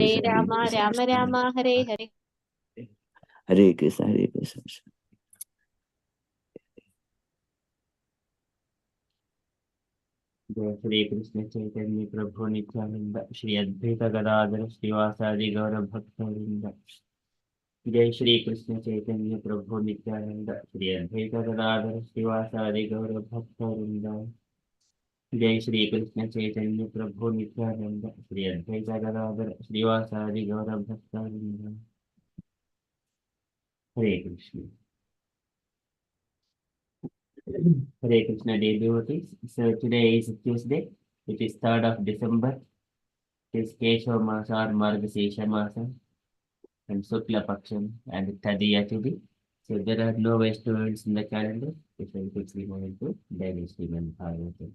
Hare Rama, Rama Rama, Hare Hare. Hare Krishna, Hare Krishna. जय श्री कृष्ण चैतन्य प्रभु नित्यानंद श्री अद्वैत गदाधर श्रीवासादि गौर भक्तवृंद। जय श्री कृष्ण चैतन्य प्रभु नित्यानंद श्री अद्वैत गदाधर श्रीवासादि गौर भक्तवृंद। जय श्री कृष्ण चैतन्य प्रभु नित्यानंद श्री अद्वैत गदाधर श्रीवासादि गौर भक्तवृंद। हरे Krishna. Hare Krishna dear devotees. So today is Tuesday. It is 3rd of December. It is Keshav Masa or Margasesha Masa and Sukla Paksham and Tadiya Tithi. So there are no festivals in the calendar. We shall quickly move into daily Srimad Bhagavatam.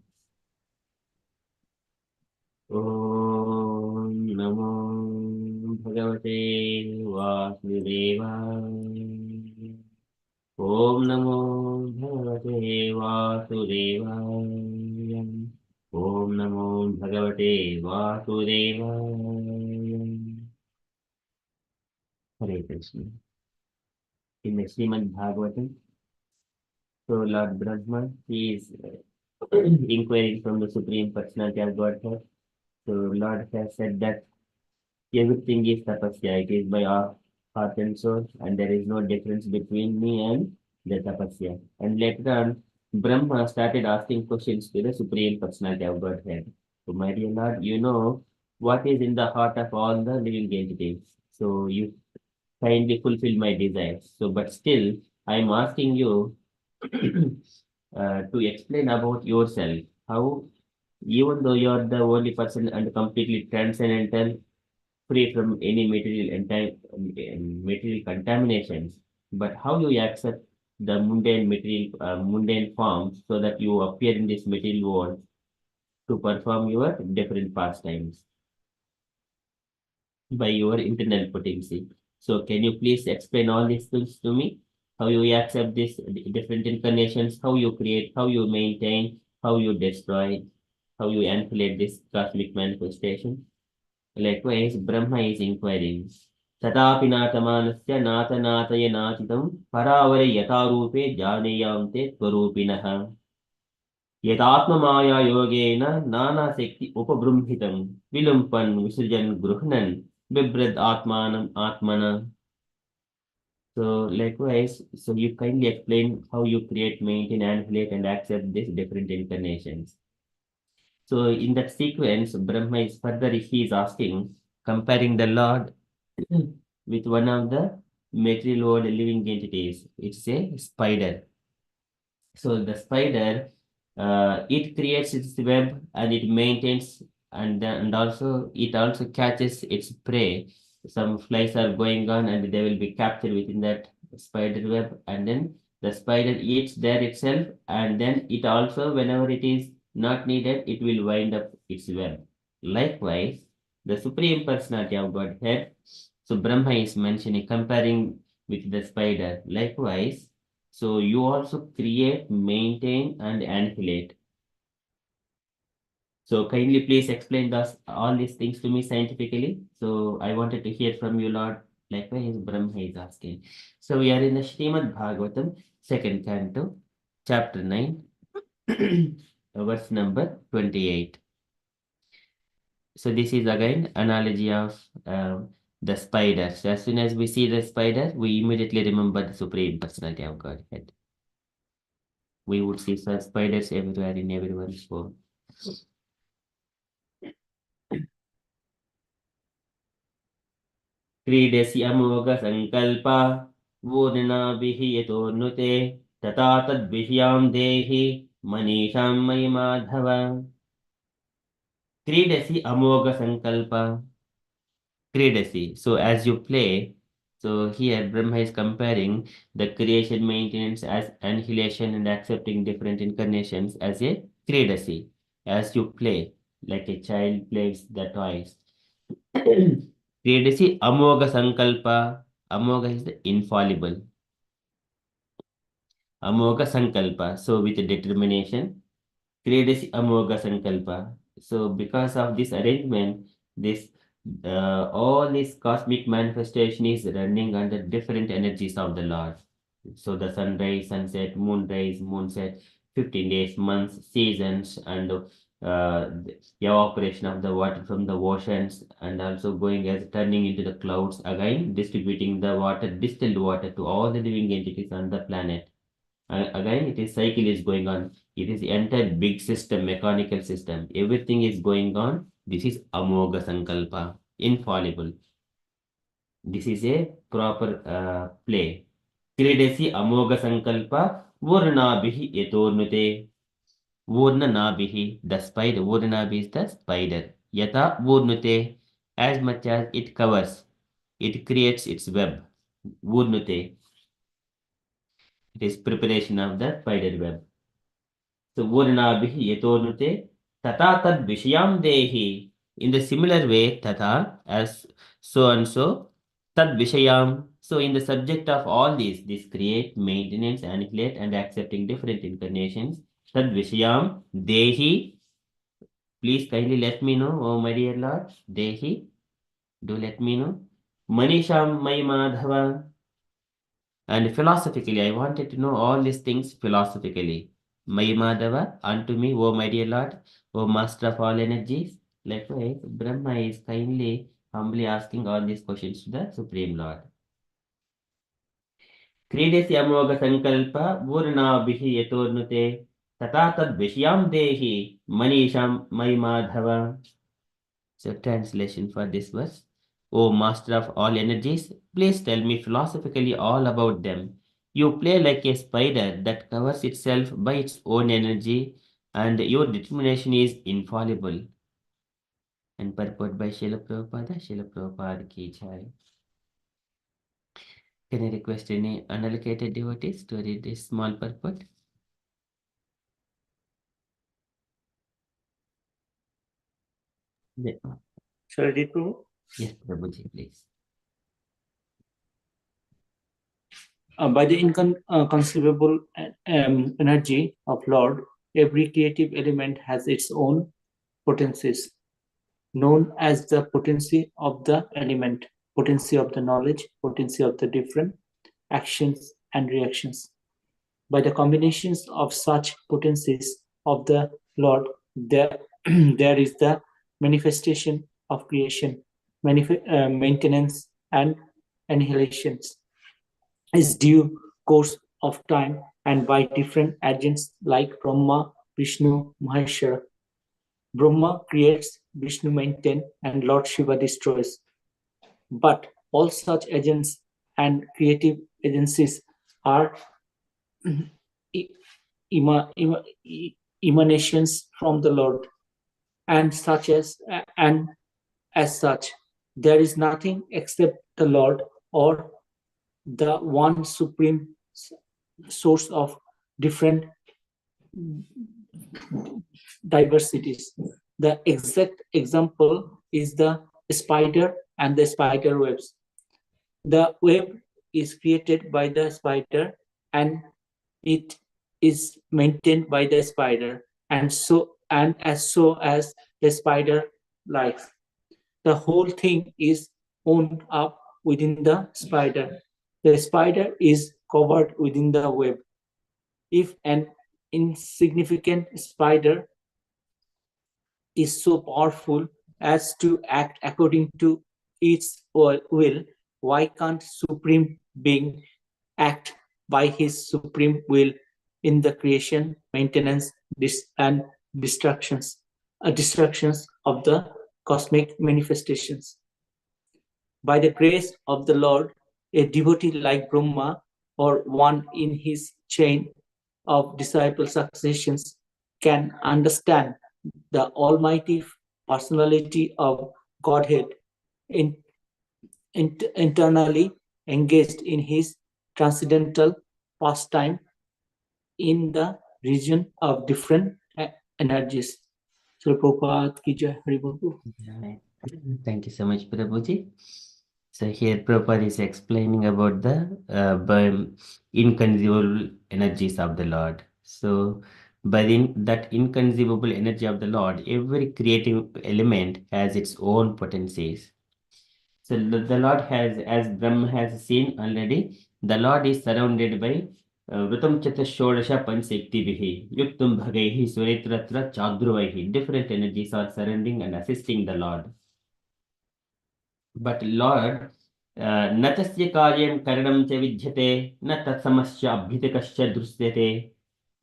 Om Namo Bhagavate Vasudevaya. Om Namo Bhagavate Vasudevaya. Om Namo Bhagavate Vasudevaya. Hare Krishna. In the Srimad Bhagavatam, so Lord Brahma, he is inquiring from the Supreme Personality of Godhead. So Lord has said that everything is tapasya. It is by our heart and soul, and there is no difference between me and the tapasya. And later on, Brahma started asking questions to the Supreme Personality of Godhead. So, my dear Lord, you know what is in the heart of all the living entities. So you kindly fulfill my desires. So, but still, I am asking you to explain about yourself. How, even though you are the only person and completely transcendental, free from any material contaminations, but how you accept the mundane forms so that you appear in this material world to perform your different pastimes by your internal potency. So can you please explain all these things to me? How you accept these different incarnations, how you create, how you maintain, how you destroy, how you annihilate this cosmic manifestation? Likewise, Brahma is inquiring. तथापि नाथमानस्य नाथनाथय नाचितं परावरे यथारूपे जानेयां ते स्वरूपिणः यदात्ममाया योगेन नानाशक्ति उपबृंहितं विलुम्पन् विसृजन् गृह्णन् बिभ्रद् आत्मानम् आत्मना. So likewise, so you kindly explain how you create, maintain, annihilate, and accept these different incarnations. So in that sequence, Brahma is further, he is asking, comparing the Lord with one of the material world living entities. It's a spider. So the spider, it creates its web and it maintains, and also it also catches its prey. Some flies are going on and they will be captured within that spider web, and then the spider eats there itself, and then it also, whenever it is not needed, it will wind up its web. Likewise, the Supreme Personality of Godhead, so Brahma is mentioning, comparing with the spider. Likewise, so you also create, maintain, and annihilate. So kindly please explain all these things to me scientifically. So I wanted to hear from you, Lord. Likewise, Brahma is asking. So we are in the Srimad Bhagavatam, second canto, chapter 9, verse number 28. So this is again analogy of the spider. So as soon as we see the spider, we immediately remember the Supreme Personality of Godhead. We would see such spiders everywhere in everyone's home. क्रीडसि अमोघसङ्कल्पा वूर्णनाभिः यतोऽनुते तथा तद्विषयां देहि मनीषां मयि Madhav. क्रीडसि अमोघसङ्कल्पा. Kridasi. So as you play, so here Brahma is comparing the creation, maintenance as annihilation and accepting different incarnations as a Kridasi. As you play, like a child plays the toys. Kridasi Amoga Sankalpa. Amoga is the infallible. Amoga Sankalpa. So with determination. Kridasi Amoga Sankalpa. So because of this arrangement, this all this cosmic manifestation is running under different energies of the Lord. So the sunrise, sunset, moonrise, moonset, 15 days, months, seasons, and the evaporation of the water from the oceans, and also going as turning into the clouds, again distributing the water, distilled water to all the living entities on the planet. Again, it is cycle is going on. It is entire big system, mechanical system. Everything is going on. This is Amoga Sankalpa, infallible. This is a proper play. Kridesi Amoga Sankalpa Vurnabhihi Yatornute. Vurnanabihi, the spider. Vurnabi is the spider. Yata Vurnute, as much as it covers, it creates its web. Vurnute, it is preparation of the spider web. So Vurnabhihi Yatornute, Tata Tad Vishayam Dehi. In the similar way, Tata, as so and so, Tad Vishayam. So in the subject of all these, this create, maintenance, annihilate, and accepting different incarnations, Tad Vishayam Dehi. Please kindly let me know, oh my dear Lord, Dehi, do let me know. Manisham Mai Madhava. And philosophically, I wanted to know all these things philosophically. Mai Madhava, unto me, O my dear Lord, O Master of all energies. Likewise, Brahma is kindly, humbly asking all these questions to the Supreme Lord. Kridesi Amoga Sankalpa, Vurnabhihi Yatornute, Tata Tad Vishyam Dehi, Manisham Mai Madhava. So, translation for this verse. O Master of all energies, please tell me philosophically all about them. You play like a spider that covers itself by its own energy, and your determination is infallible. And purport by Srila Prabhupada. Srila Prabhupada ki jai. Can I request any unallocated devotees to read this small purport? Shall I read, Prabhu? Yes, Prabhuji, please. By the inconceivable energy of Lord, every creative element has its own potencies, known as the potency of the element, potency of the knowledge, potency of the different actions and reactions. By the combinations of such potencies of the Lord, there, there is the manifestation of creation, maintenance, and annihilations. Is due course of time and by different agents like Brahma, Vishnu, Maheshwara. Brahma creates, Vishnu maintains, and Lord Shiva destroys. But all such agents and creative agencies are emanations from the Lord, and as such, there is nothing except the Lord or the one supreme source of different diversities. The exact example is the spider and the spider webs. The web is created by the spider and it is maintained by the spider, and as the spider likes. The whole thing is wound up within the spider. The spider is covered within the web. If an insignificant spider is so powerful as to act according to its will, why can't Supreme Being act by his supreme will in the creation, maintenance, and destructions of the cosmic manifestations? By the grace of the Lord, a devotee like Brahma or one in his chain of disciple successions can understand the almighty personality of Godhead internally engaged in his transcendental pastime in the region of different energies. So Prabhupada ki jai, Hari Bol. Thank you so much, Prabhuji. So here Prabhupada is explaining about the inconceivable energies of the Lord. So by that inconceivable energy of the Lord, every creative element has its own potencies. So the Lord has, as Brahma has seen already, the Lord is surrounded by Vrutam Chatashodasha Pansektivihi, Yuktum Bhagaihi Suritratra Chadruvahi. Different energies are surrounding and assisting the Lord. But Lord, Natasya Karyam Karanam Cha Vidyate, na Tatsamasya Abhitakasya Drusyate,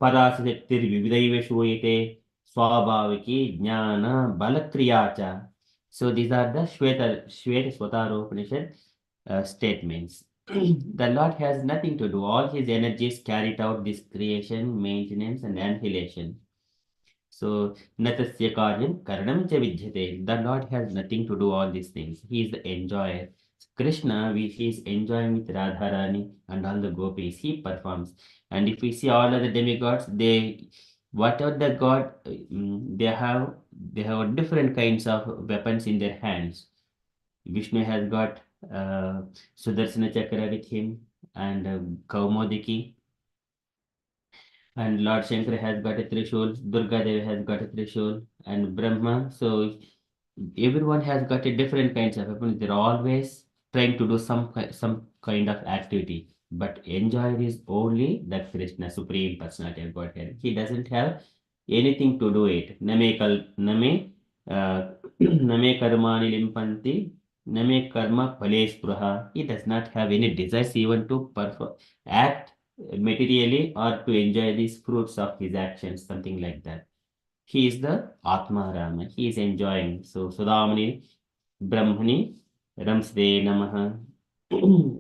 Parasaktir Vividaiva Shuyate, Swabhaviki Jnana Balakriyacha. So these are the Shweta Swatara Upanishad statements. The Lord has nothing to do. All his energies carried out this creation, maintenance, and annihilation. So, natasya karyam karanam cha vidyate. The Lord has nothing to do all these things. He is the enjoyer. Krishna, he is enjoying with Radharani and all the gopis. He performs. And if we see all other demigods, whatever the god, they have different kinds of weapons in their hands. Vishnu has got Sudarsana Chakra with him and Kaumodiki. And Lord Shankar has got a Trishul, Durga Devi has got a Trishul, and Brahma. So everyone has got a different kinds of weapons. They're always trying to do some kind of activity. But enjoy is only the Krishna, Supreme Personality of Godhead. He doesn't have anything to do it. Name karmani limpanti, name karma phale. He does not have any desires even to act materially or to enjoy these fruits of his actions, something like that. He is the Atma Rama. He is enjoying. So Sudamani Brahmani Ramsde Namaha.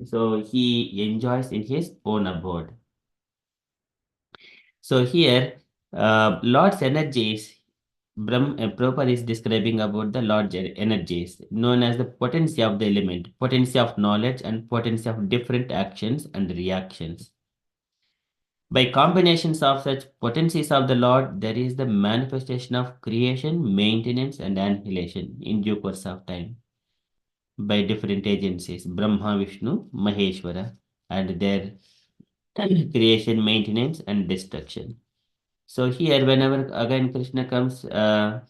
So he enjoys in his own abode. So here, Lord's energies, Prabhupada is describing about the Lord's energies, known as the potency of the element, potency of knowledge, and potency of different actions and reactions. By combinations of such potencies of the Lord, there is the manifestation of creation, maintenance, and annihilation in due course of time by different agencies, Brahma, Vishnu, Maheshwara, and their creation, maintenance, and destruction. So here, whenever again Krishna comes, the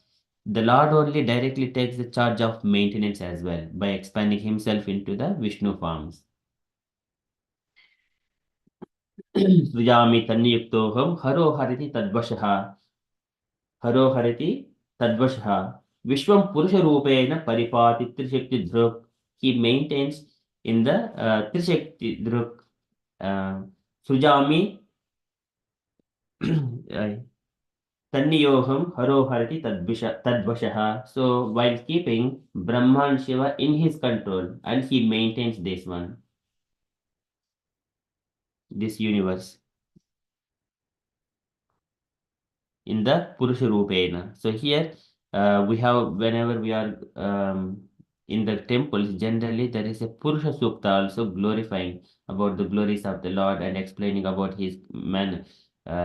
Lord only directly takes the charge of maintenance as well by expanding himself into the Vishnu forms. सृजामि तन्नियुक्तोऽहं हरो हरति तद्वशः हरो हरति तद्वशः विश्वं पुरुषरूपेण परिपाति त्रिशक्तिधृक्. He maintains in the त्रिशक्तिधृक्. सृजामि तन्नियोऽहं हरो हरति तद्वशः. So while keeping Brahma and Shiva in his control, and he maintains this universe in the Purusha Rupena. So here we have, whenever we are in the temples, generally there is a Purusha Sukta also glorifying about the glories of the Lord and explaining about his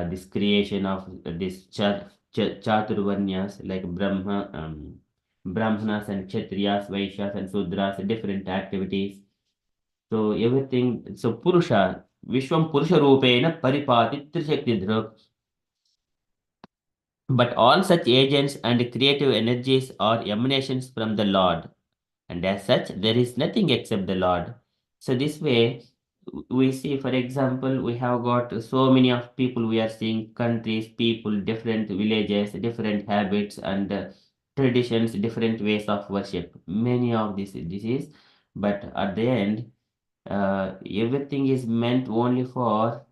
this creation of this Chaturvanyas like Brahmanas and Kshatriyas, Vaishyas and Sudras, different activities. So everything, so Purusha, Vishwam Purusha Rupena Paripati Trishakti Dhruv. But all such agents and creative energies are emanations from the Lord, and as such, there is nothing except the Lord. So this way, we see, for example, we have got so many of people. We are seeing countries, people, different villages, different habits and traditions, different ways of worship. Many of this is, but at the end, everything is meant only for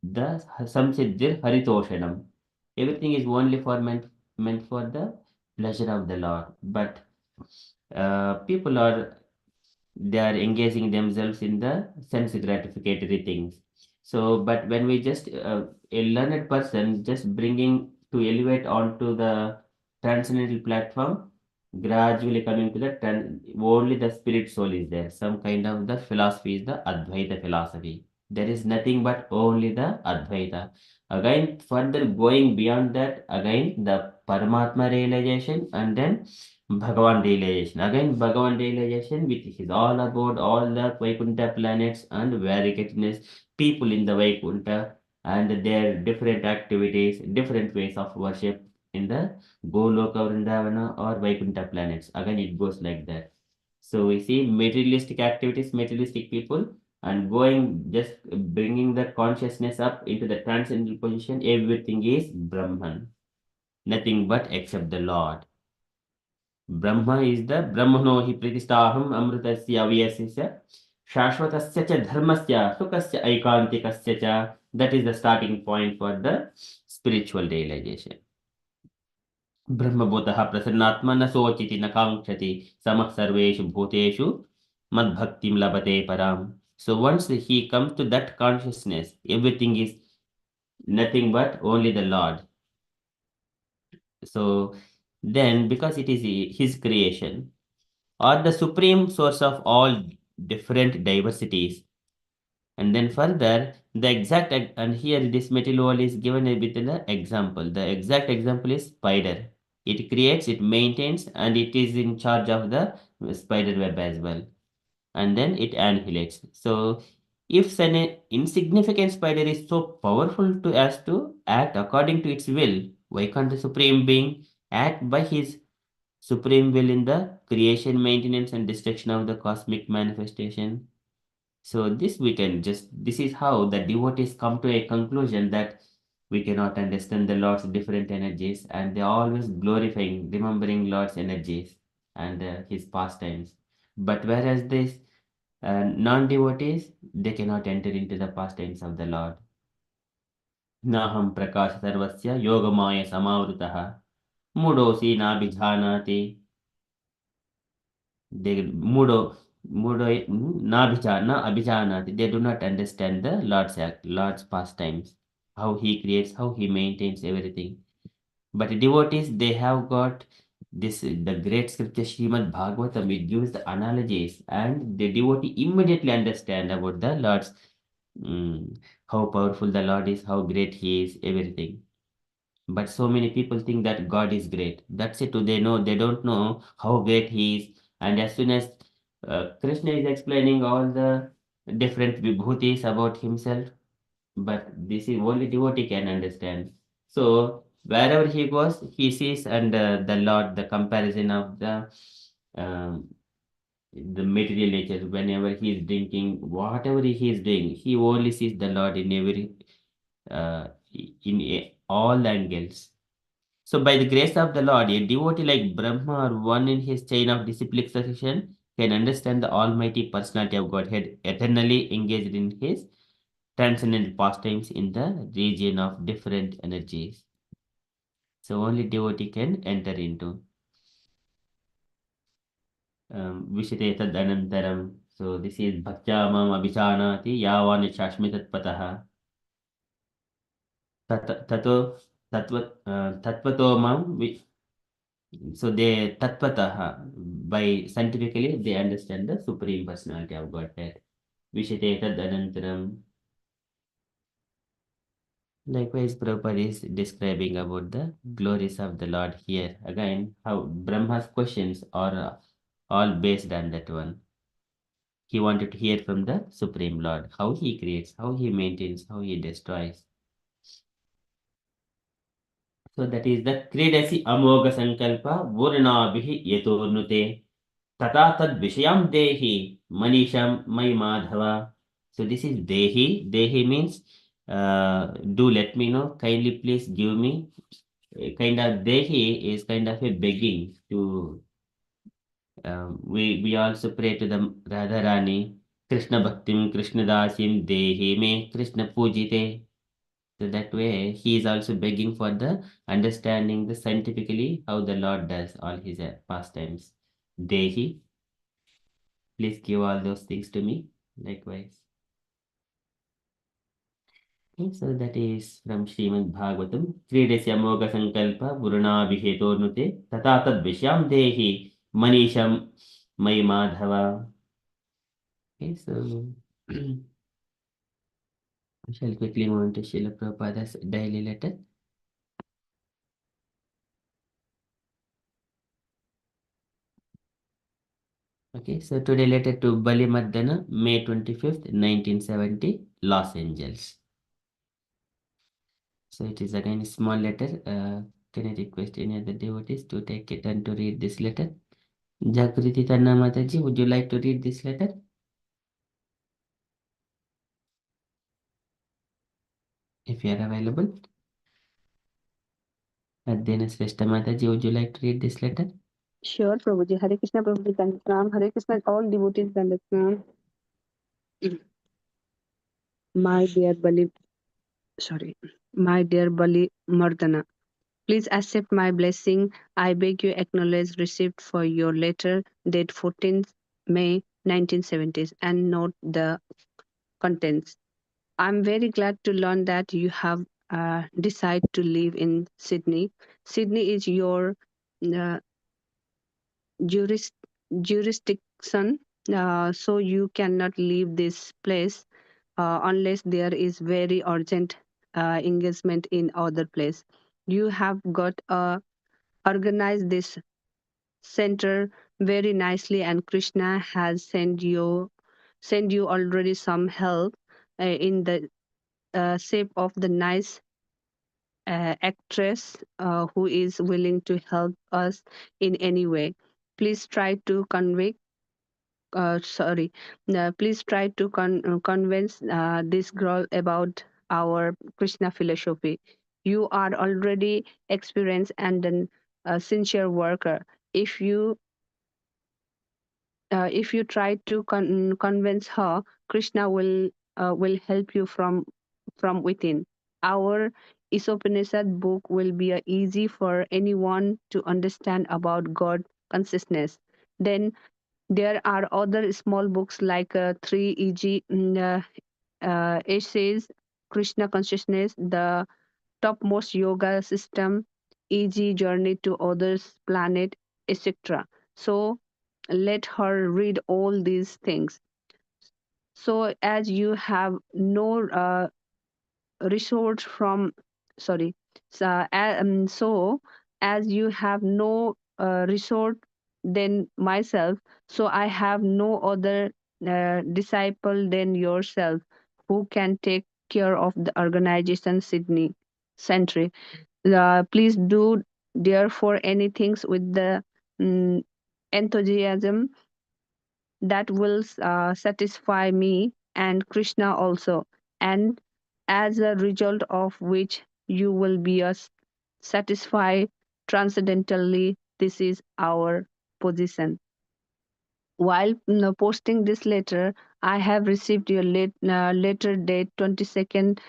the Samsiddhir Haritoshanam. Everything is only for meant for the pleasure of the Lord. But people they are engaging themselves in the sense gratificatory things. So, but when we just a learned person just bringing to elevate onto the transcendental platform, gradually coming to the only the spirit soul is there. Some kind of the philosophy is the Advaita philosophy. There is nothing but only the Advaita. Again, further going beyond that, again the Paramatma realization and then Bhagavan realization. Again, Bhagavan realization, which is all about all the Vaikuntha planets and variegatedness, people in the Vaikuntha and their different activities, different ways of worship in the Goloka, Vrindavana or Vaikuntha planets. Again, it goes like that. So we see materialistic activities, materialistic people, and going just bringing the consciousness up into the transcendental position, everything is Brahman, nothing but except the Lord. Brahma is the Brahmano hi pratistaham amritasya avyasya shashvatasya cha dharmasya sukasya aikantikasya cha. That is the starting point for the spiritual realization. ब्रह्मभूतः प्रसन्नात्मा न शोचिति न काङ्क्षति समः सर्वेषु भूतेषु मद्भक्तिं लभते पराम. So once he comes to that consciousness, everything is nothing but only the Lord. So then, because it is his creation, or the supreme source of all different diversities, and then further, the exact, and here this material world is given with an example. The exact example is spider. It creates, it maintains, and it is in charge of the spider web as well. And then it annihilates. So if an insignificant spider is so powerful to as to act according to its will, why can't the Supreme Being act by his supreme will in the creation, maintenance, and destruction of the cosmic manifestation? So this we can just, this is how the devotees come to a conclusion that we cannot understand the Lord's different energies, and they are always glorifying, remembering Lord's energies and his pastimes. But whereas this non-devotees, they cannot enter into the pastimes of the Lord. Naham prakash sarvasya yogamaya samavritah mudosi nabhijanati. They abhijanati. They do not understand the Lord's act, Lord's pastimes, how he creates, how he maintains everything. But devotees, they have got this, the great scripture Srimad Bhagavatam. It gives the analogies, and the devotee immediately understand about the Lord's, how powerful the Lord is, how great he is, everything. But so many people think that God is great. That's it. They don't know how great he is. And as soon as Krishna is explaining all the different vibhutis about himself, but this is only devotee can understand. So wherever he goes, he sees, and the Lord, the comparison of um, the material nature. Whenever he is drinking, whatever he is doing, he only sees the Lord in every uh, all angles. So by the grace of the Lord, a devotee like Brahma or one in his chain of disciplic succession can understand the almighty personality of Godhead eternally engaged in his transcendental pastimes in the region of different energies. So only devotee can enter into. Vishite tad anantaram. So this is bhaktya mam abhijanati yavan shashmi tatpataha. Tato tatvato mam. So they tatpataha, by scientifically they understand the supreme personality of Godhead. Vishite tad anantaram. Likewise, Prabhupada is describing about the glories of the Lord here. Again, how Brahma's questions are all based on that one. He wanted to hear from the Supreme Lord, how he creates, how he maintains, how he destroys. So that is the Kridasi Amoga Sankalpa Vurnabhihi Yetornute Tata Tad Vishayam Dehi Manisham Mai Madhava. So this is Dehi. Dehi means do let me know. Kindly please give me. Kind of Dehi is kind of a begging to. We also pray to the Radharani. Krishna Bhaktim Krishna Dasim Dehi me Krishna Pujite. So that way he is also begging for the understanding the scientifically how the Lord does all his pastimes. Dehi, please give all those things to me. Likewise. Okay, so that is from Srimad Bhagavatam. Kridasya Moga Sankalpa Purana Vihetornute Tata Tad Vishyam Dehi Manisham Mai Madhava. Okay, so we shall quickly move on to Srila Prabhupada's daily letter. Okay, so today letter to Bali Madana, May 25th, 1970, Los Angeles. So it is again a small letter. Can I request any other devotees to take a turn to read this letter? Jagriti Tanna Mataji, would you like to read this letter? If you are available. Adhyana Shrestha Mataji, would you like to read this letter? Sure, Prabhuji. Hare Krishna, Prabhuji, Dandapranam. Hare Krishna, all devotees, Dandapranam. My dear Bali Mardana, please accept my blessing. I beg you acknowledge receipt for your letter date 14th May 1970s and note the contents. I'm very glad to learn that you have decided to live in Sydney. Sydney is your uh, juris, jurisdiction, so you cannot leave this place unless there is very urgent engagement in other place. You have got organized this center very nicely, and Krishna has sent you already some help in the shape of the nice actress who is willing to help us in any way. Please try to please try to convince this girl about our Krishna philosophy. You are already experienced and a sincere worker. If you try to convince her, Krishna will help you from within. Our Isopanishad book will be easy for anyone to understand about God consciousness. Then there are other small books like 3 essays, Krishna consciousness, the topmost yoga system, e.g., journey to others planet, etc. So let her read all these things. So as you have no resource from sorry so as you have no resort than myself, so I have no other disciple than yourself who can take care of the organization Sydney Century. Please do therefore anything with the mm, enthusiasm that will satisfy me and Krishna also, and as a result of which you will be satisfied transcendentally. This is our position. While posting this letter, I have received your letter date 22nd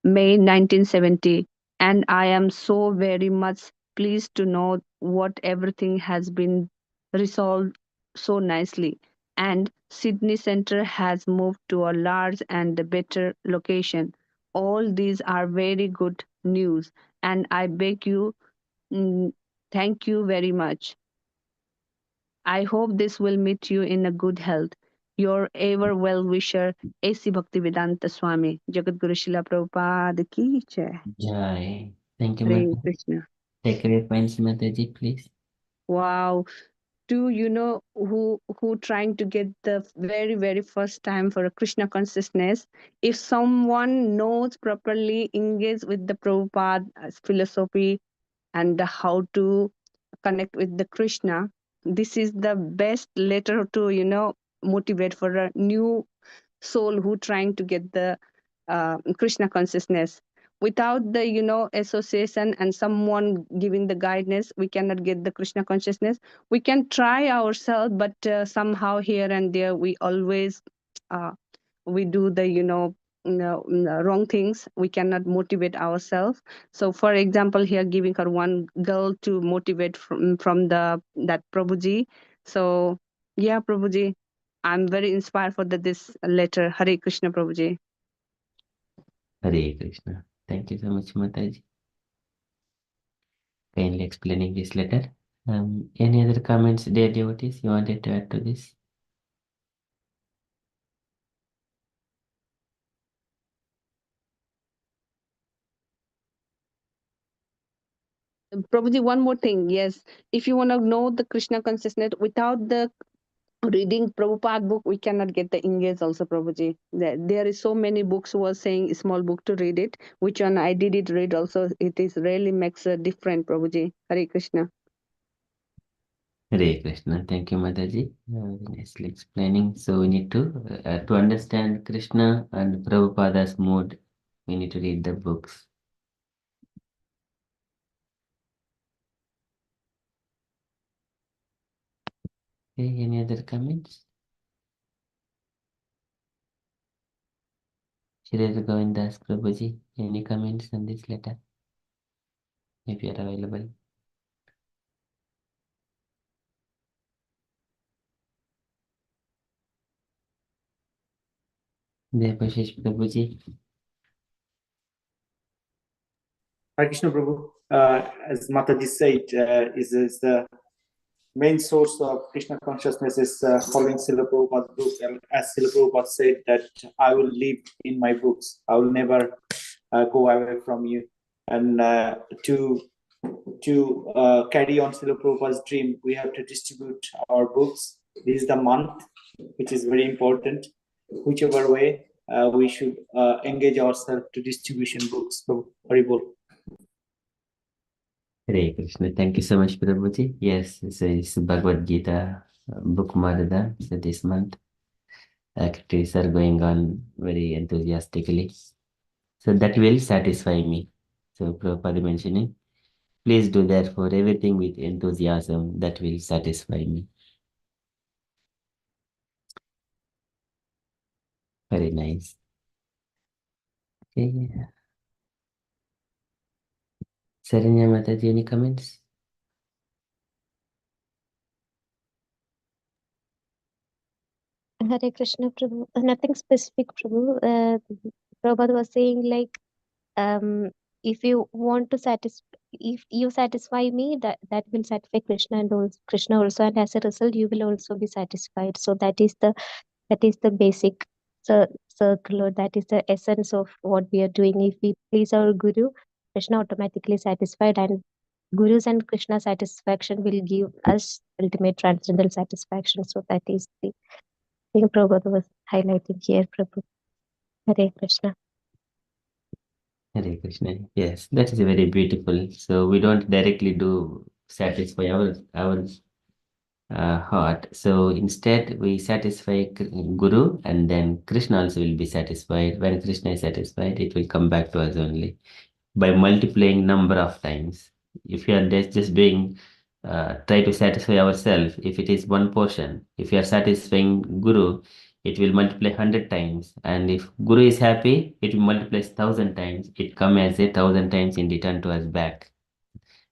May 1970, and I am so very much pleased to know what everything has been resolved so nicely. And Sydney Centre has moved to a large and better location. All these are very good news, and I beg you, mm, thank you very much. I hope this will meet you in a good health. Your ever well wisher, A.C. Bhaktivedanta Swami, Jagadguru Srila Prabhupada ki jai. Jai. Thank you, Hare Mataji. Krishna. Take reference, Mataji, please. Wow. Do you know who trying to get the very first time for a Krishna consciousness? If someone knows properly, engage with the Prabhupada philosophy and how to connect with the Krishna, this is the best letter to motivate for a new soul who trying to get the Krishna consciousness. Without the association and someone giving the guidance, we cannot get the Krishna consciousness. We can try ourselves, but somehow here and there we always uh, we do the wrong things. We cannot motivate ourselves. So for example, here giving her one girl to motivate from the that Prabhuji. So yeah, Prabhuji, I'm very inspired for this letter. Hare Krishna, Prabhuji. Hare Krishna. Thank you so much, Mataji. Kindly explaining this letter. Any other comments, dear devotees, you wanted to add to this? Prabhuji, one more thing. Yes, if you want to know the Krishna consciousness without the reading Prabhupada book, we cannot get the engage also, Prabhuji. There is so many books who are saying small book to read it. Which one I did it read also. It is really makes a difference, Prabhuji. Hare Krishna. Hare Krishna. Thank you, Mataji. Very nicely explaining. So we need to understand Krishna and Prabhupada's mood, we need to read the books. Okay, any other comments? Shri Govindas Prabhuji, any comments on this letter? If you are available. Devashish Prabhuji. Hare Krishna Prabhu, as Mataji said, is the main source of Krishna consciousness is following Srila Prabhupada's book. And as Srila Prabhupada said that I will live in my books. I will never go away from you. And to carry on Srila Prabhupada's dream, we have to distribute our books. This is the month, which is very important. Whichever way, we should engage ourselves to distribution books. So, Haribol. Hare Krishna. Thank you so much, Prabhuji. Yes, it's Bhagavad Gita book Marathon. So this month activities are going on very enthusiastically. So that will satisfy me. So Prabhupada mentioning, please do that for everything with enthusiasm. That will satisfy me. Very nice. Okay. Saranya Mataji, any comments? Hare Krishna Prabhu. Nothing specific, Prabhu. Prabhupada was saying like, if you want to satisfy, if you satisfy me, that will satisfy Krishna and also Krishna also, and as a result, you will also be satisfied. So that is the basic circle, or that is the essence of what we are doing. If we please our Guru, Krishna automatically satisfied, and Guru's and Krishna satisfaction will give us ultimate transcendental satisfaction. So that is the thing Prabhupada was highlighting here, Prabhu. Hare Krishna. Hare Krishna. Yes, that is very beautiful. So we don't directly do satisfy our heart. So instead, we satisfy Guru, and then Krishna also will be satisfied. When Krishna is satisfied, it will come back to us only by multiplying number of times. If you are just doing, try to satisfy ourselves, if it is one portion, if you are satisfying Guru, it will multiply 100 times. And if Guru is happy, it will multiply 1,000 times. It comes as 1,000 times in return to us back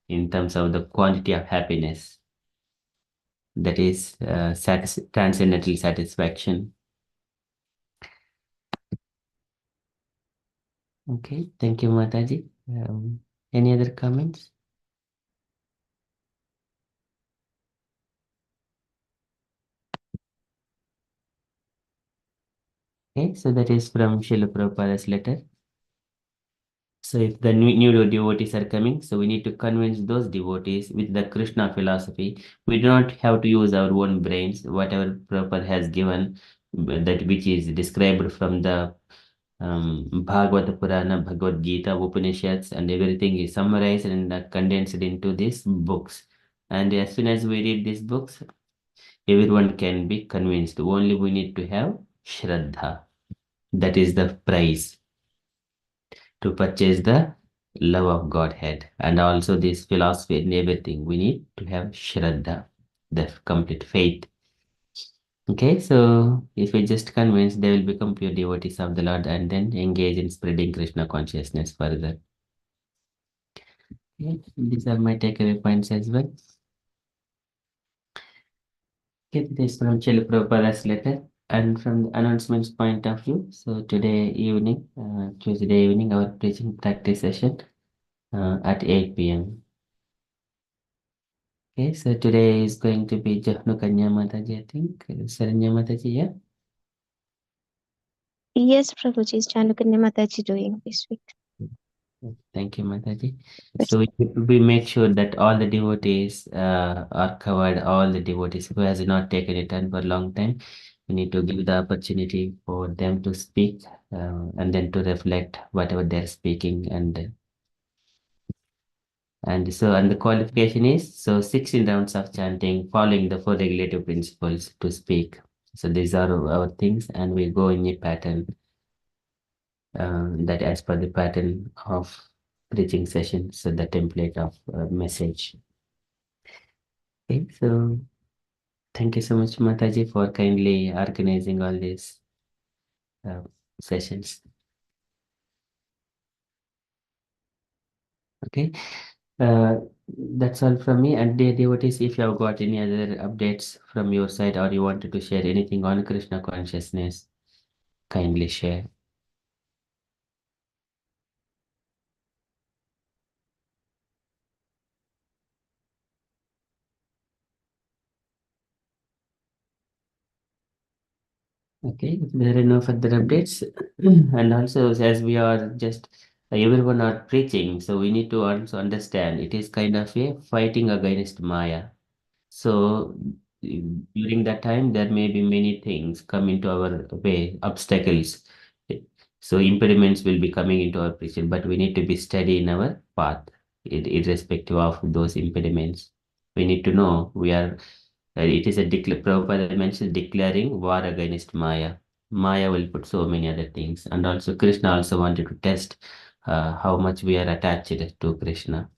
in terms of the quantity of happiness. That is transcendental satisfaction. Okay, thank you, Mataji. Any other comments? Okay, so that is from Srila Prabhupada's letter. So if the new devotees are coming, so we need to convince those devotees with the Krishna philosophy. We do not have to use our own brains, whatever Prabhupada has given, that which is described from the Bhagavata Purana, Bhagavad Gita, Upanishads, and everything is summarized and condensed into these books. And as soon as we read these books, everyone can be convinced. Only we need to have Shraddha. That is the price to purchase the love of Godhead. And also this philosophy and everything, we need to have Shraddha, the complete faith. Okay, so if we just convince, they will become pure devotees of the Lord and then engage in spreading Krishna consciousness further. Okay, these are my takeaway points as well. Okay, this is from Srila Prabhupada's letter. And from the announcements point of view, so today evening, Tuesday evening, our preaching practice session at 8 p.m. Okay, so today is going to be Jahnu Kanya Mataji, I think. Saranya Mataji, yeah? Yes, Prabhuji, is Chanukanya Mataji doing this week? Thank you, Mataji. But So we make sure that all the devotees are covered, all the devotees who has not taken a turn for a long time. We need to give the opportunity for them to speak and then to reflect whatever they're speaking. And And so, and the qualification is, so 16 rounds of chanting, following the four regulative principles to speak. So these are our things, and we go in a pattern that as per the pattern of preaching session, so the template of message. Okay, so thank you so much, Mataji, for kindly organizing all these sessions. Okay, that's all from me. And dear devotees, if you have got any other updates from your side, or you wanted to share anything on Krishna consciousness, kindly share. Okay, if there are no further updates, and also as we are just everyone are preaching, so we need to also understand it is kind of a fighting against Maya. So during that time, there may be many things come into our way, obstacles. So impediments will be coming into our preaching, but we need to be steady in our path, irrespective of those impediments. We need to know we are. It is a Prabhupada mentions declaring war against Maya. Maya will put so many other things, and also Krishna also wanted to test how much we are attached to Krishna.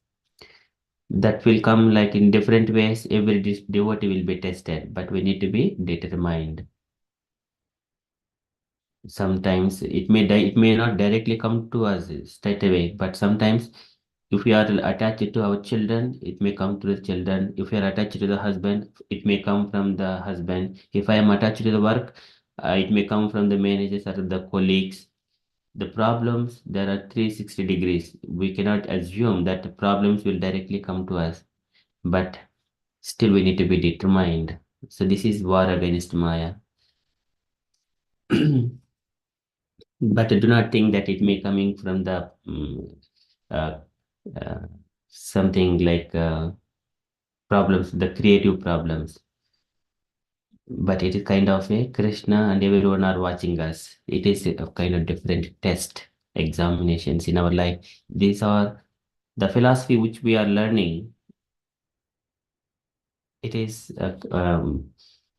That will come like in different ways. Every devotee will be tested, but we need to be determined. Sometimes it may not directly come to us straight away, but sometimes if we are attached to our children, it may come to the children. If we are attached to the husband, it may come from the husband. If I am attached to the work, it may come from the managers or the colleagues. The problems, there are 360 degrees. We cannot assume that the problems will directly come to us, but still we need to be determined. So this is war against Maya. But do not think that it may coming from the uh, uh, something like problems, the creative problems. But it is kind of a Krishna and everyone are watching us. It is a kind of different test examinations in our life. These are the philosophy which we are learning. It is the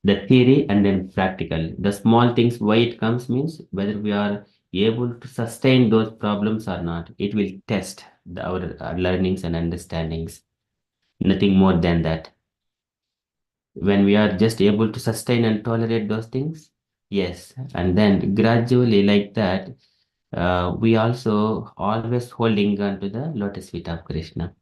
theory and then practical. The small things, why it comes means whether we are able to sustain those problems or not. It will test our learnings and understandings. Nothing more than that. When we are just able to sustain and tolerate those things, yes. And then gradually, like that, we also always holding on to the lotus feet of Krishna.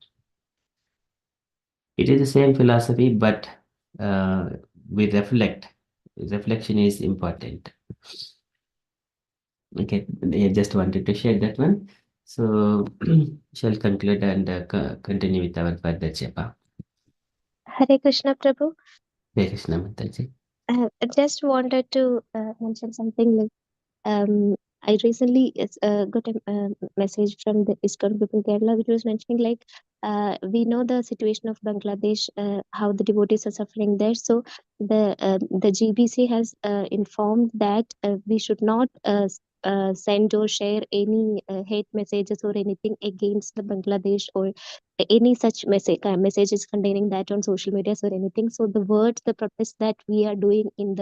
It is the same philosophy, but we reflect. Reflection is important. Okay, I just wanted to share that one. So, shall conclude and continue with our further japa. Hare Krishna Prabhu. Hare Krishna Mataji. I just wanted to mention something like I recently got a message from the ISKCON group in Kerala, which was mentioning like we know the situation of Bangladesh, how the devotees are suffering there. So the GBC has informed that we should not send or share any hate messages or anything against the Bangladesh or any such messages containing that on social medias or anything. So the words, the protests that we are doing in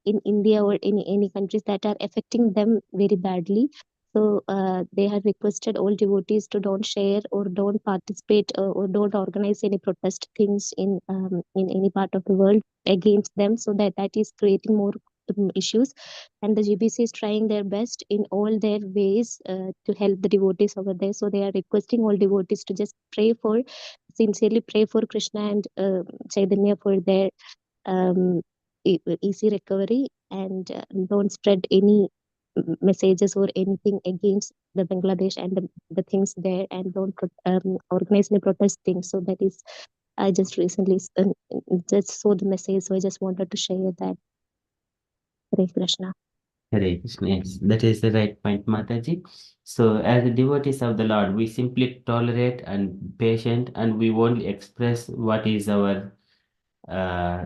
India or in any countries that are affecting them very badly. So they have requested all devotees to don't share or don't participate or don't organize any protest things in any part of the world against them. So that is creating more issues. And the GBC is trying their best in all their ways to help the devotees over there. So they are requesting all devotees to just sincerely pray for Krishna and Chaitanya for their um, easy recovery and don't spread any messages or anything against the Bangladesh and the things there and don't organize any protest things. So that is, I just recently just saw the message, so I just wanted to share that. Hare Krishna. Hare Krishna. Yes, that is the right point, Mataji. So, as the devotees of the Lord, we simply tolerate and patient, and we only express what is our uh,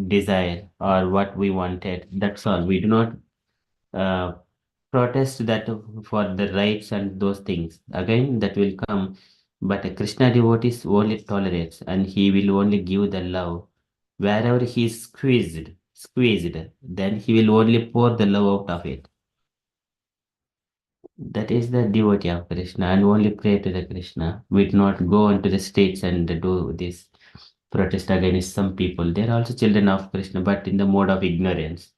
desire or what we wanted. That's all. We do not uh, protest that for the rights and those things. Again, that will come. But a Krishna devotee only tolerates, and he will only give the love. Wherever he is squeezed, then he will only pour the love out of it. That is the devotee of Krishna, and only pray to the Krishna. We do not go into the streets and do this protest against some people. They are also children of Krishna, but in the mode of ignorance.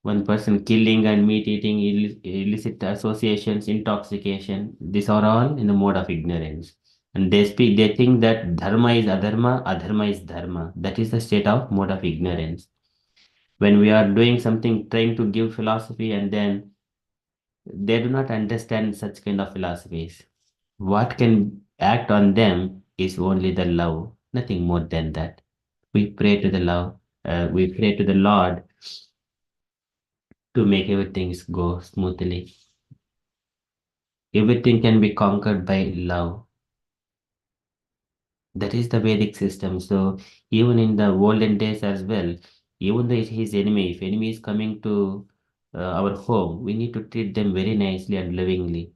One person killing and meat eating, illicit associations, intoxication, these are all in the mode of ignorance. And they think that dharma is adharma, adharma is dharma. That is the state of mode of ignorance. When we are doing something, trying to give philosophy, and then they do not understand such kind of philosophies. What can act on them is only the love, nothing more than that. We pray to the love, we pray to the Lord to make everything go smoothly. Everything can be conquered by love. That is the Vedic system. So even in the olden days as well, even though his enemy, if enemy is coming to our home, we need to treat them very nicely and lovingly.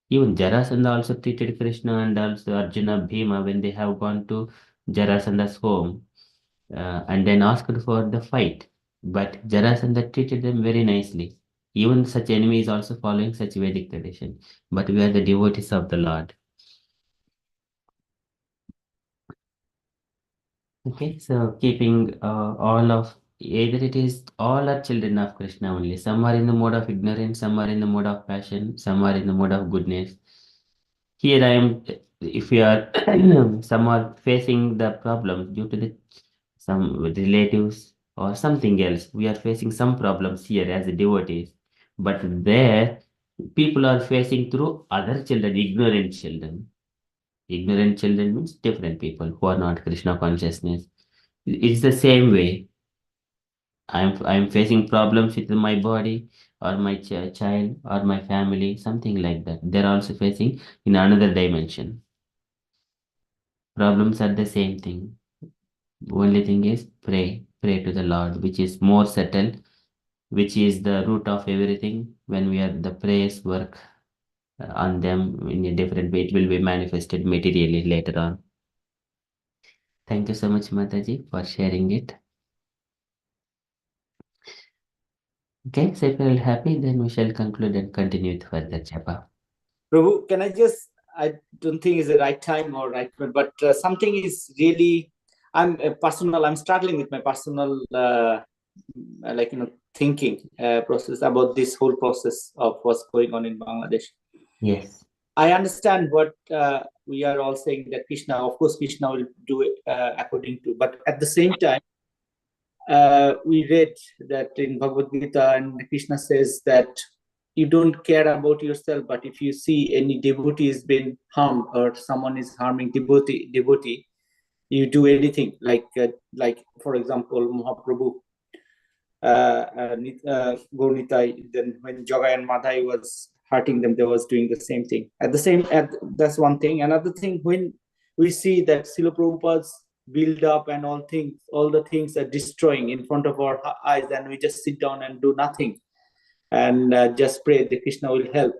Even Jarasandha also treated Krishna and also Arjuna, Bhima when they have gone to Jarasandha's home and then asked for the fight. But Jarasandha treated them very nicely. Even such enemy is also following such Vedic tradition. But we are the devotees of the Lord. Okay, so keeping all of either it is all are children of Krishna only. Some are in the mode of ignorance, some are in the mode of passion, some are in the mode of goodness. Here I am, if you are some are facing the problem due to the some relatives or something else. We are facing some problems here as devotees, but there people are facing through other children, ignorant children. Ignorant children means different people who are not Krishna consciousness. It's the same way. I'm facing problems with my body or my child or my family, something like that. They're also facing in another dimension. Problems are the same thing. Only thing is pray to the Lord, which is more subtle, which is the root of everything. When we are the prayers work on them in a different way, it will be manifested materially later on. Thank you so much, Mataji, for sharing it. Okay, so if you're happy, then we shall conclude and continue with further japa. Prabhu, can I just, I don't think it's the right time or right, but something is really, I'm struggling with my personal, thinking process about this whole process of what's going on in Bangladesh. Yes. I understand what we are all saying, that Krishna, of course, Krishna will do it according to, but at the same time, we read that in Bhagavad Gita, and Krishna says that you don't care about yourself, but if you see any devotee is being harmed or someone is harming devotee, you do anything. Like for example, Mahaprabhu, Gaunitai, then when Jagai and Madhai was hurting them, they was doing the same thing. That's one thing. Another thing, when we see that Srila Prabhupada's build up and all the things are destroying in front of our eyes, and we just sit down and do nothing and just pray that Krishna will help.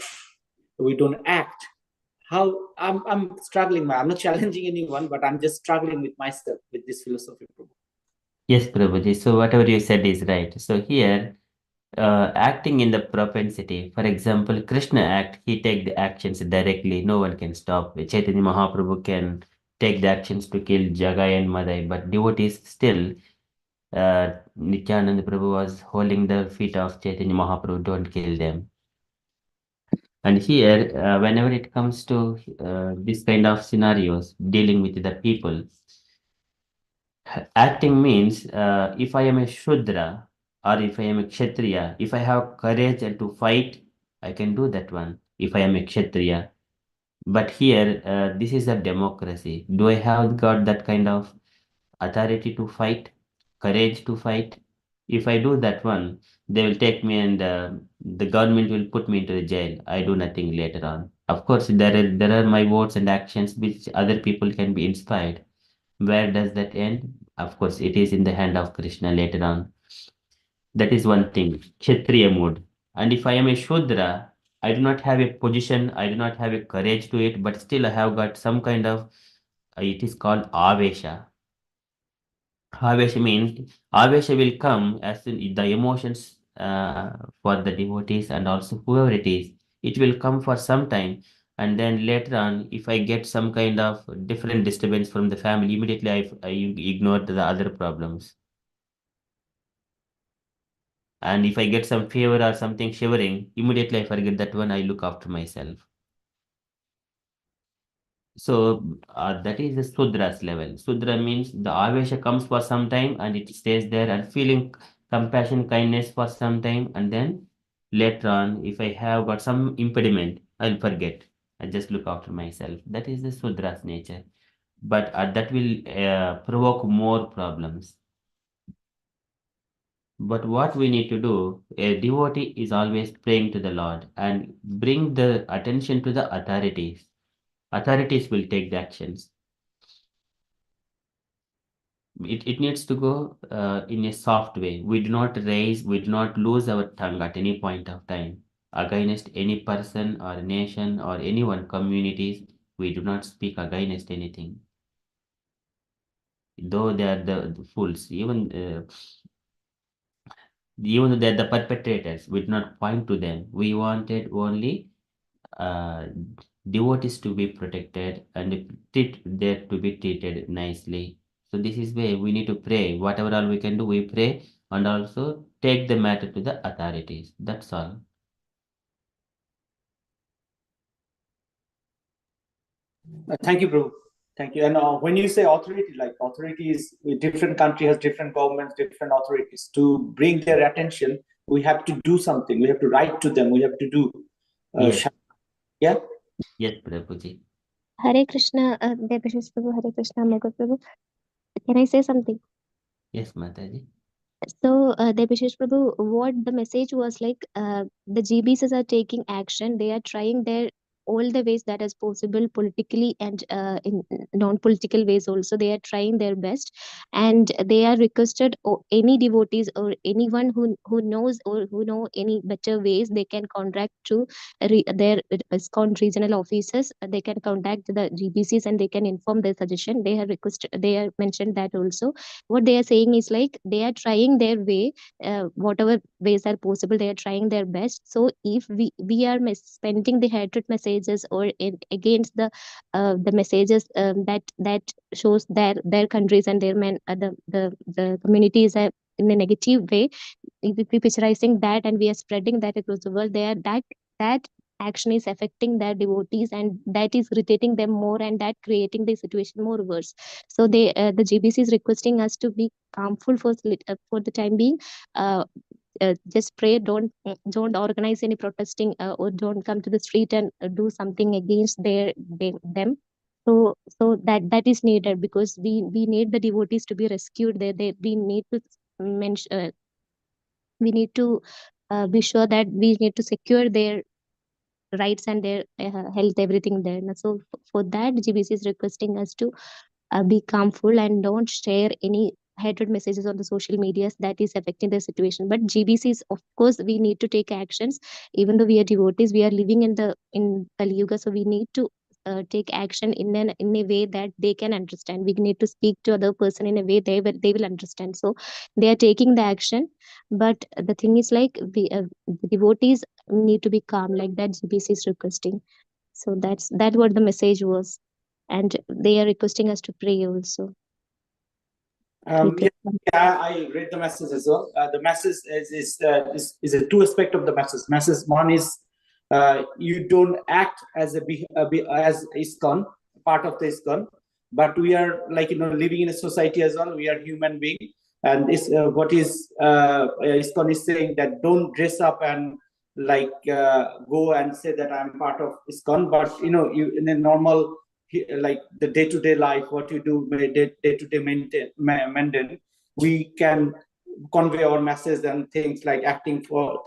We don't act. How I'm struggling. I'm not challenging anyone, but I'm just struggling with myself with this philosophy. Yes, Prabhuji. So whatever you said is right. So here, acting in the propensity. For example, Krishna act, he take the actions directly. No one can stop. Chaitanya Mahaprabhu can take the actions to kill Jagai and Madai, but devotees still, Nityananda Prabhu was holding the feet of Chaitanya Mahaprabhu, don't kill them. And here, whenever it comes to this kind of scenarios, dealing with the people, acting means if I am a Shudra or if I am a Kshatriya, if I have courage and to fight, I can do that one if I am a Kshatriya. But here, this is a democracy. Do I have got that kind of authority to fight, courage to fight? If I do that one, they will take me and the government will put me into the jail. I do nothing later on. Of course, there are my words and actions which other people can be inspired. Where does that end? Of course, it is in the hand of Krishna later on. That is one thing, Kshatriya mood. And if I am a Shudra, I do not have a position, I do not have a courage to it, but still I have got some kind of, it is called avesha. Avesha means, avesha will come as in the emotions for the devotees and also whoever it is. It will come for some time, and then later on, if I get some kind of different disturbance from the family, immediately I ignore the other problems. And if I get some fever or something shivering, immediately I forget that one, I look after myself. So that is the Sudra's level. Sudra means the Avesha comes for some time and it stays there, and feeling compassion, kindness for some time, and then later on, if I have got some impediment, I'll forget. I just look after myself. That is the Sudra's nature. But that will provoke more problems. But what we need to do, a devotee is always praying to the Lord and bring the attention to the authorities. Authorities will take the actions. It needs to go in a soft way. We do not raise, we do not lose our tongue at any point of time against any person or nation or anyone, communities. We do not speak against anything. Though they are the fools, even though they are the perpetrators, we do not point to them. We wanted only uh, devotees to be protected and there to be treated nicely. So this is where we need to pray. Whatever all we can do, we pray and also take the matter to the authorities. That's all. Thank you, Prabhu. Thank you. And when you say authority, like authorities, different country has different governments, different authorities. To bring their attention, we have to do something. We have to write to them. We have to do. Yes. Yeah. Yes, Prabhuji. Hare Krishna, Debashish Prabhu, Hare Krishna, Moga Prabhu. Can I say something? Yes, Mataji. So, Debashish Prabhu, what the message was like, the GBCs are taking action. They are trying their all the ways that is possible politically and in non-political ways also. They are trying their best, and they are requested any devotees or anyone who knows or who know any better ways, they can contact to their ISKCON regional offices. They can contact the GBCs and they can inform their suggestion. They have requested. They have mentioned that also. What they are saying is like they are trying their way, whatever ways are possible, they are trying their best. So if we are spending the hatred messages or against the messages that shows their countries and their men, the communities in a negative way, if we picturizing that and we are spreading that across the world, they are that action is affecting their devotees and that is irritating them more and that creating the situation more worse. So they the GBC is requesting us to be calmful for the time being. Just pray, don't organize any protesting or don't come to the street and do something against them. So that is needed because we need the devotees to be rescued. We need to mention we need to be sure that we need to secure their rights and their health, everything there. So for that, GBC is requesting us to be calmful and don't share any hatred messages on the social medias that is affecting the situation. But GBCs, of course, we need to take actions. Even though we are devotees, we are living in Kali Yuga, so we need to take action in a way that they can understand. We need to speak to other person in a way they will understand. So they are taking the action, but the thing is like the devotees need to be calm, like that GBC is requesting. So that what the message was, and they are requesting us to pray also. I read the message as well. The message is a two aspect of the message. Message one is you don't act as as ISKCON, part of the ISKCON, but we are like living in a society as well. We are human being, and this what is ISKCON is saying that don't dress up and like go and say that I'm part of ISKCON, but you in a normal like the day-to-day life, what you do day-to-day maintain, we can convey our message and things like acting for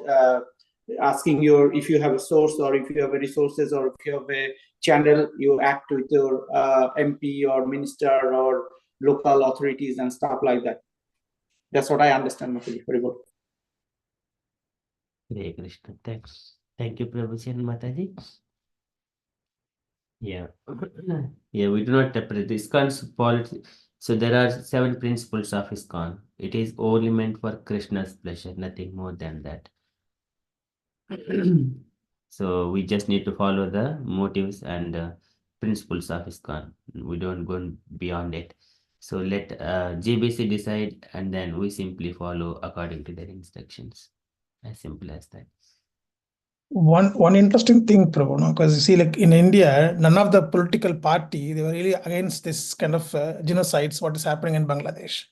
asking if you have a source or if you have a resources or if you have a channel, you act with your MP or minister or local authorities and stuff like that. That's what I understand, Mataji. Very good. Hare Krishna. Thanks. Thank you, Prabhuji and Mataji. Yeah. Yeah, we do not separate ISKCON's policy. So there are 7 principles of ISKCON. It is only meant for Krishna's pleasure, nothing more than that. So we just need to follow the motives and principles of ISKCON. We don't go beyond it. So let GBC decide, and then we simply follow according to their instructions. As simple as that. One interesting thing, Prabhu, because you see, like in India, none of the political party, they were really against this kind of genocides, what is happening in Bangladesh.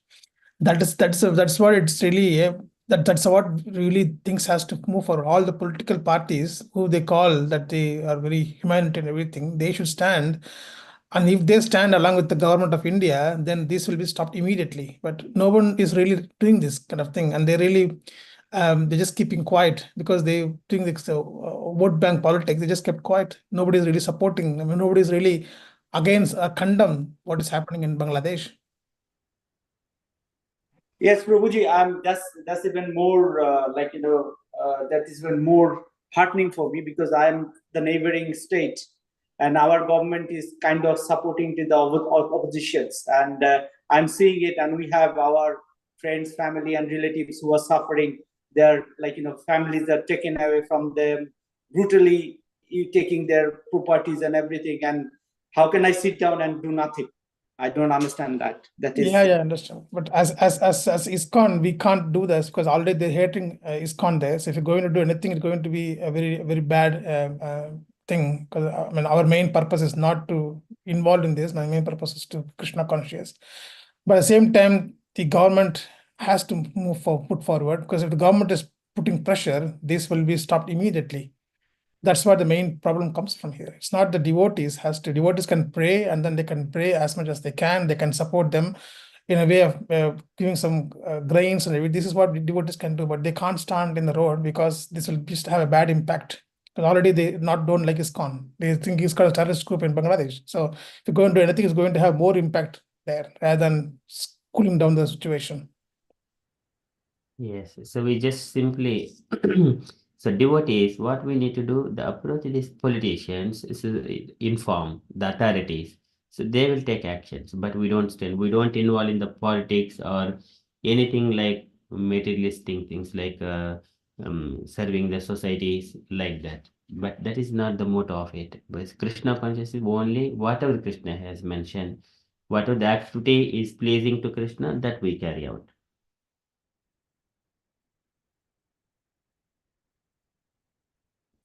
That's what it's really that's what really things has to move for all the political parties who they call that they are very humanitarian and everything. They should stand, and if they stand along with the government of India, then this will be stopped immediately. But no one is really doing this kind of thing, and they really they're just keeping quiet because they doing this vote bank politics. They just kept quiet. Nobody is really supporting. I mean, nobody is really against condemn what is happening in Bangladesh. Yes, Prabhuji, that's even more that is even more heartening for me, because I'm the neighboring state, and our government is kind of supporting to the oppositions, and I'm seeing it, and we have our friends, family, and relatives who are suffering. Their families are taken away from them, brutally taking their properties and everything. And how can I sit down and do nothing? I don't understand that. That is Yeah, I understand. But as ISKCON, we can't do this because already they're hating ISKCON there. So if you're going to do anything, it's going to be a very bad thing. Because I mean, our main purpose is not to involve in this. My main purpose is to Krishna conscious. But at the same time, the government has to put forward, because if the government is putting pressure, this will be stopped immediately. That's where the main problem comes from here. It's not the devotees. Devotees can pray, and then they can pray as much as they can. They can support them in a way of giving some grains and everything. This is what the devotees can do, but they can't stand in the road because this will just have a bad impact. Because already they don't like ISKCON. They think ISKCON is a terrorist group in Bangladesh. So if you're going to do anything, it's going to have more impact there rather than cooling down the situation. Yes, so we just simply, so devotees, what we need to do, the approach to these politicians is to inform the authorities. So they will take actions, but we don't involve in the politics or anything like materialistic things like serving the societies like that. But that is not the motto of it. But Krishna consciousness is only whatever Krishna has mentioned, whatever the activity is pleasing to Krishna, that we carry out.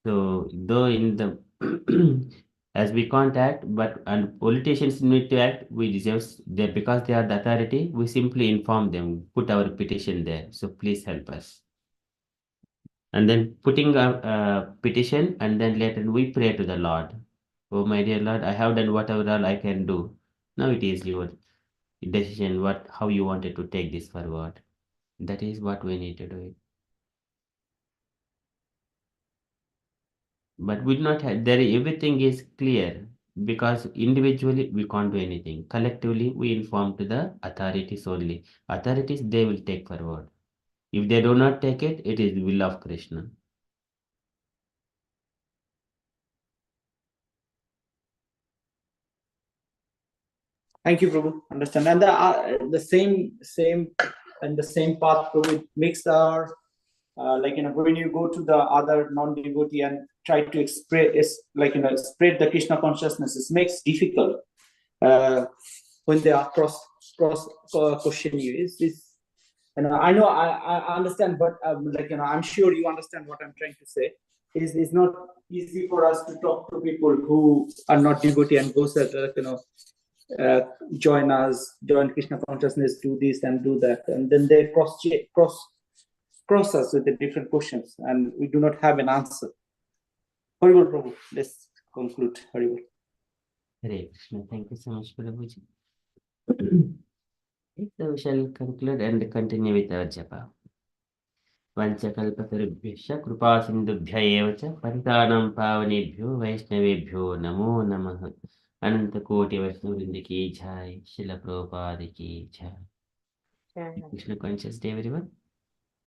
So though in the as we can't act, but and politicians need to act, we just there because they are the authority, we simply inform them, put our petition there. So please help us. And then putting a petition, and then later we pray to the Lord. Oh my dear Lord, I have done whatever all I can do. Now it is your decision how you wanted to take this forward. That is what we need to do. But we do not have there everything is clear because individually we can't do anything. Collectively we inform to the authorities only. Authorities they will take forward. If they do not take it, it is the will of Krishna. Thank you, Prabhu. Understand. And the same path, Prabhu, it makes our when you go to the other non-devotee and try to spread the Krishna consciousness, it makes difficult when they are cross question you. Is and I know I understand, but I'm sure you understand what I'm trying to say. It's not easy for us to talk to people who are not devotee and go join Krishna consciousness, do this and do that, and then they cross us with the different questions, and we do not have an answer. Haribol Prabhu, let's conclude. Haribol. Hare Krishna. Thank you so much, Prabhuji. So we shall conclude and continue with our japa. Vanchakalpatarubhyascha कृपा सिन्धुभ्य एव च पतितानां पावनेभ्यो वैष्णवेभ्यो नमो नमः. अनंत कोटि वैष्णव वृंद की जय. शिला प्रभुपाद की जय. Krishna conscious day, everyone.